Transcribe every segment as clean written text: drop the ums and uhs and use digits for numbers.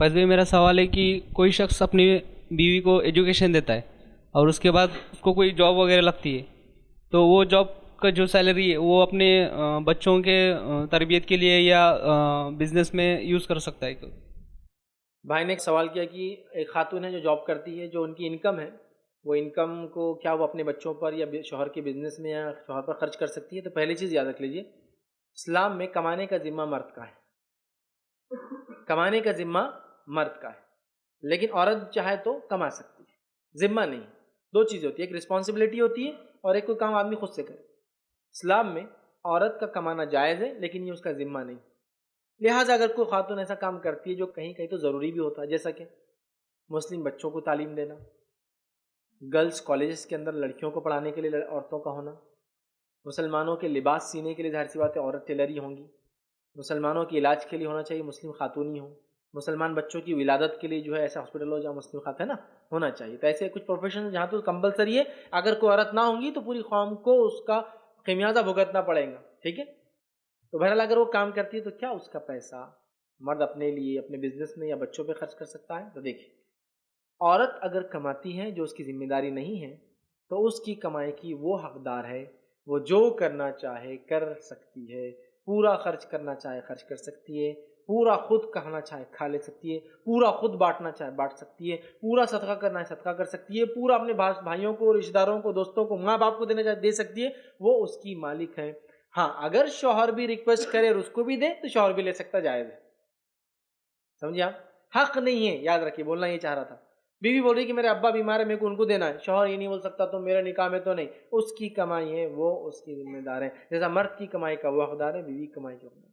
बस भी मेरा सवाल है कि कोई शख्स अपनी बीवी को एजुकेशन देता है और उसके बाद उसको कोई जॉब वगैरह लगती है, तो वो जॉब का जो सैलरी है वो अपने बच्चों के तरबियत के लिए या बिजनेस में यूज़ कर सकता है क्या? भाई ने एक सवाल किया कि एक खातून है जो जॉब करती है, जो उनकी इनकम है, वो इनकम को क्या वो अपने बच्चों पर या शौहर के बिजनेस में या शौहर पर खर्च कर सकती है। तो पहली चीज़ याद रख लीजिए, इस्लाम में कमाने का ज़िम्मा मर्द का है। कमाने का ज़िम्मा मर्द का है, लेकिन औरत चाहे तो कमा सकती है, ज़िम्मा नहीं। दो चीज़ होती है, एक रिस्पॉन्सिबिलिटी होती है और एक कोई काम आदमी खुद से करे। इस्लाम में औरत का कमाना जायज़ है, लेकिन ये उसका ज़िम्मा नहीं। लिहाजा अगर कोई खातून ऐसा काम करती है जो कहीं कहीं तो ज़रूरी भी होता है, जैसा कि मुस्लिम बच्चों को तालीम देना, गर्ल्स कॉलेजेस के अंदर लड़कियों को पढ़ाने के लिए औरतों का होना, मुसलमानों के लिबास सीने के लिए ज़ाहिर सी बात है औरत टेलर ही होंगी, मुसलमानों के इलाज के लिए होना चाहिए मुस्लिम खातून ही हो, मुसलमान बच्चों की विलादत के लिए जो है ऐसा हॉस्पिटल हो जहाँ मुस्लिम खाते हैं ना, होना चाहिए। तो ऐसे कुछ प्रोफेशन जहाँ तो कंपलसरी है, अगर कोई औरत ना होंगी तो पूरी कौम को उसका खमियाजा भुगतना पड़ेगा। ठीक है, तो बहरहाल अगर वो काम करती है तो क्या उसका पैसा मर्द अपने लिए अपने बिजनेस में या बच्चों पे खर्च कर सकता है? तो देखिए, औरत अगर कमाती है जो उसकी जिम्मेदारी नहीं है, तो उसकी कमाई की वो हकदार है, वो जो करना चाहे कर सकती है, पूरा खर्च करना चाहे खर्च कर सकती है, पूरा खुद खाना चाहे खा ले सकती है, पूरा खुद बांटना चाहे बांट सकती है, पूरा सदका करना है सदका कर सकती है, पूरा अपने भाइयों को, रिश्तेदारों को, दोस्तों को, माँ बाप को देना चाहे दे सकती है। वो उसकी मालिक है। हाँ, अगर शौहर भी रिक्वेस्ट करे और उसको भी दे तो शौहर भी ले सकता, जायज़ है। समझिए आप, हक नहीं है, याद रखिए, बोलना ये चाह रहा था। बीवी बोल रही कि मेरे अब्बा बीमार है, मेरे को उनको देना है, शौहर ये नहीं बोल सकता तो मेरे निकाह में तो नहीं। उसकी कमाई है, वो उसकी जिम्मेदार है। जैसा मर्द की कमाई का वो हकदार है, बीवी की कमाई का हकदार है।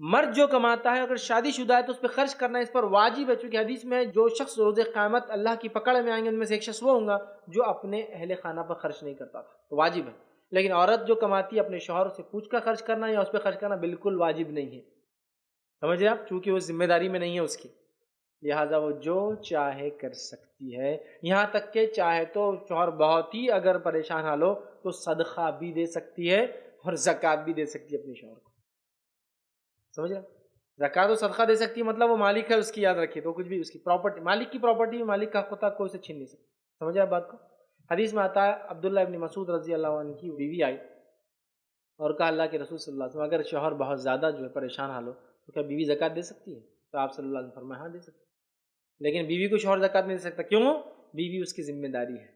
मर्द जो कमाता है अगर शादीशुदा है तो उस पर खर्च करना इस पर वाजिब है, चूंकि हदीस में जो शख्स रोज़े क़यामत अल्लाह की पकड़ में आएंगे उनमें से एक शख्स वो होगा जो अपने अहले खाना पर खर्च नहीं करता था, तो वाजिब है। लेकिन औरत जो कमाती है अपने शौहर से पूछ कर खर्च करना या उस पर खर्च करना बिल्कुल वाजिब नहीं है। समझ रहे आप, चूंकि वो जिम्मेदारी में नहीं है उसकी, लिहाजा वो जो चाहे कर सकती है। यहाँ तक के चाहे तो शौहर बहुत ही अगर परेशान हाल हो तो सदका भी दे सकती है और ज़कात भी दे सकती है अपने शौहर को। समझ रहे, ज़कात और सदका दे सकती है, मतलब वो मालिक है उसकी, याद रखिए। तो कुछ भी उसकी प्रॉपर्टी, मालिक की प्रॉपर्टी मालिक का हक होता है, कोई उसे छीन नहीं सकता। समझ रहे बात को। हदीस में आता है अब्दुल्ला इब्न मसूद रजी अल्लाह अन्हु की बीवी आई और कहा अल्लाह के रसूल सल्लल्लाहु अलैहि वसल्लम, अगर शौहर बहुत ज़्यादा जो है परेशान हाल हो तो क्या बीवी ज़कात दे सकती है? तो आप सल्लल्लाहु अलैहि वसल्लम फरमाया हाँ दे सकती है। लेकिन बीवी को शौहर ज़कात नहीं दे सकता, क्यों? बीवी उसकी जिम्मेदारी है।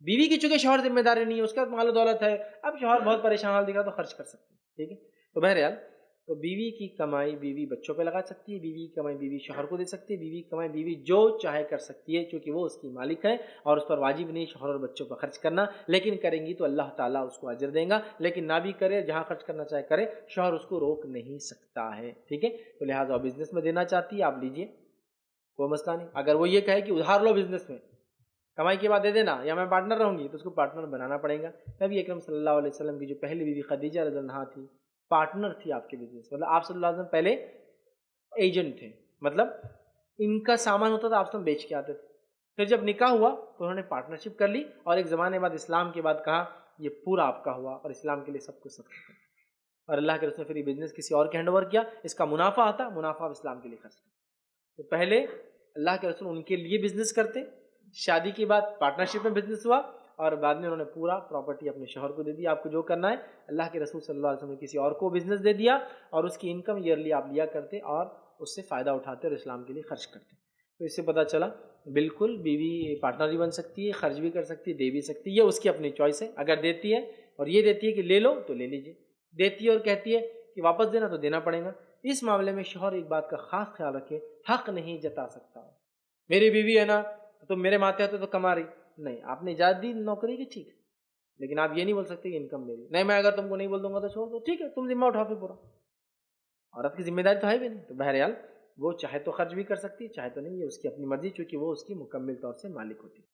बीवी की चूंकि शौहर जिम्मेदारी नहीं है, उसका माल दौलत है, अब शौहर बहुत परेशान हाल दिखा तो खर्च कर सकते हैं। ठीक है, तो बहरहाल तो बीवी की कमाई बीवी बच्चों पे लगा सकती है, बीवी की कमाई बीवी शौहर को दे सकती है, बीवी की कमाई बीवी जो चाहे कर सकती है, क्योंकि वो उसकी मालिक है और उस पर वाजिब नहीं शौहर और बच्चों पर खर्च करना। लेकिन करेंगी तो अल्लाह ताला उसको अजर देगा, लेकिन ना भी करे, जहाँ खर्च करना चाहे करे, शौहर उसको रोक नहीं सकता है। ठीक है, तो लिहाजा बिजनेस में देना चाहती है आप लीजिए, कोई मसला नहीं। अगर वो ये कहे कि उधार लो बिजनेस में, कमाई के बाद दे देना या मैं पार्टनर रहूंगी, तो उसको पार्टनर बनाना पड़ेगा। नबी अकरम सल्लल्लाहु अलैहि वसल्लम की जो पहली बीवी खदीजा रज़ियल्लाहु अन्हा थी, पार्टनर थी आपके बिजनेस, मतलब आप सल्लल्लाहु अलैहि वसल्लम पहले एजेंट थे, मतलब इनका सामान होता था, आप सब बेच के आते थे। फिर जब निकाह हुआ तो उन्होंने पार्टनरशिप कर ली और एक ज़माने बाद इस्लाम के बाद कहा ये पूरा आपका हुआ और इस्लाम के लिए सब कुछ सदका कर। और अल्लाह के रसूल ने फिर ये बिजनेस किसी और के हैंड ओवर किया, इसका मुनाफा आता, मुनाफा आप इस्लाम के लिए खर्च करते। तो पहले अल्लाह के रसूल उनके लिए बिजनेस करते, शादी के बाद पार्टनरशिप में बिजनेस हुआ और बाद में उन्होंने पूरा प्रॉपर्टी अपने शौहर को दे दी। आपको जो करना है, अल्लाह के रसूल सल्लल्लाहु अलैहि वसल्लम ने किसी और को बिजनेस दे दिया और उसकी इनकम ईयरली आप लिया करते और उससे फ़ायदा उठाते और इस्लाम के लिए खर्च करते। तो इससे पता चला बिल्कुल बीवी पार्टनर भी बन सकती है, खर्च भी कर सकती है, दे भी सकती है, ये उसकी अपनी चॉइस है। अगर देती है और ये देती है कि ले लो तो ले लीजिए, देती है और कहती है कि वापस देना तो देना पड़ेगा। इस मामले में शौहर एक बात का खास ख्याल रखे, हक नहीं जता सकता। मेरी बीवी है ना तो तुम मेरे माथे आते तो कमा रही, नहीं, आपने इजाज़त दी नौकरी की, ठीक है, लेकिन आप ये नहीं बोल सकते कि इनकम मेरी नहीं, मैं अगर तुमको नहीं बोल दूंगा तो छोड़ दो, ठीक है, तुम जिम्मा उठाओ फिर पूरा। औरत की जिम्मेदारी तो है भी नहीं। तो बहरहाल वो चाहे तो खर्च भी कर सकती है, चाहे तो नहीं, ये उसकी अपनी मर्जी, चूंकि वो उसकी मुकम्मल तौर से मालिक होती है।